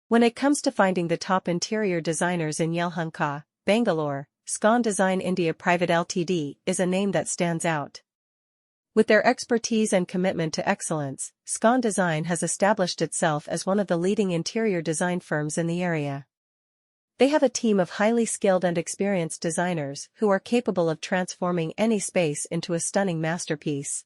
When it comes to finding the top interior designers in Yelahanka, Bangalore, Scon Design India Pvt Ltd is a name that stands out. With their expertise and commitment to excellence, Scon Design has established itself as one of the leading interior design firms in the area. They have a team of highly skilled and experienced designers who are capable of transforming any space into a stunning masterpiece.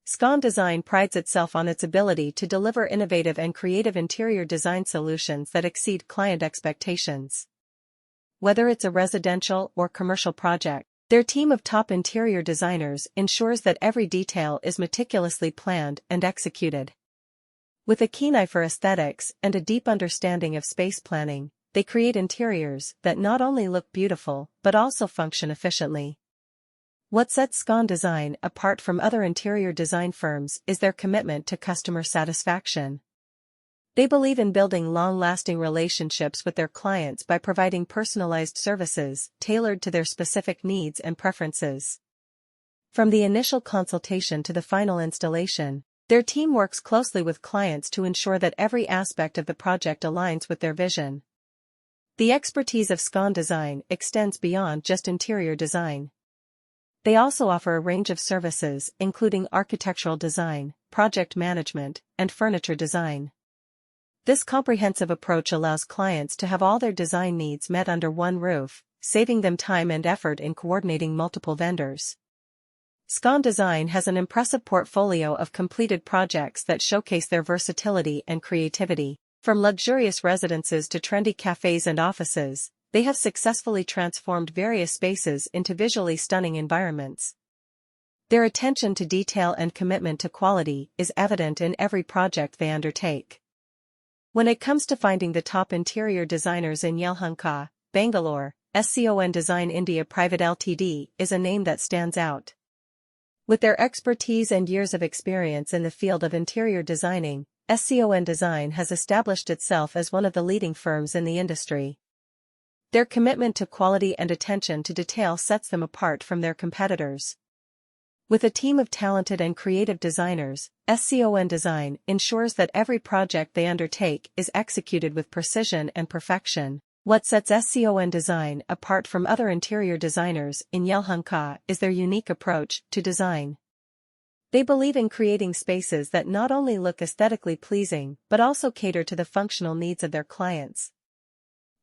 Scon Design prides itself on its ability to deliver innovative and creative interior design solutions that exceed client expectations. Whether it's a residential or commercial project, their team of top interior designers ensures that every detail is meticulously planned and executed. With a keen eye for aesthetics and a deep understanding of space planning, they create interiors that not only look beautiful but also function efficiently. What sets Scon Design apart from other interior design firms is their commitment to customer satisfaction. They believe in building long-lasting relationships with their clients by providing personalized services tailored to their specific needs and preferences. From the initial consultation to the final installation, their team works closely with clients to ensure that every aspect of the project aligns with their vision. The expertise of Scon Design extends beyond just interior design. They also offer a range of services including architectural design, project management, and furniture design. This comprehensive approach allows clients to have all their design needs met under one roof, saving them time and effort in coordinating multiple vendors. Scon Design has an impressive portfolio of completed projects that showcase their versatility and creativity. From luxurious residences to trendy cafes and offices, they have successfully transformed various spaces into visually stunning environments. Their attention to detail and commitment to quality is evident in every project they undertake. When it comes to finding the top interior designers in Yelahanka, Bangalore, Scon Design India Pvt Ltd is a name that stands out. With their expertise and years of experience in the field of interior designing, Scon Design has established itself as one of the leading firms in the industry. Their commitment to quality and attention to detail sets them apart from their competitors. With a team of talented and creative designers, Scon Design ensures that every project they undertake is executed with precision and perfection. What sets Scon Design apart from other interior designers in Yelahanka is their unique approach to design. They believe in creating spaces that not only look aesthetically pleasing but also cater to the functional needs of their clients.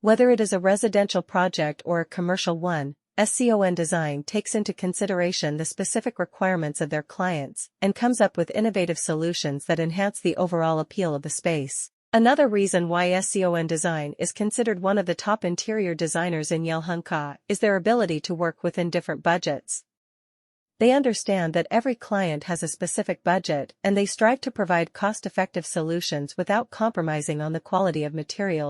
Whether it is a residential project or a commercial one, Scon Design takes into consideration the specific requirements of their clients and comes up with innovative solutions that enhance the overall appeal of the space. Another reason why Scon Design is considered one of the top interior designers in Yelahanka is their ability to work within different budgets. They understand that every client has a specific budget and they strive to provide cost-effective solutions without compromising on the quality of materials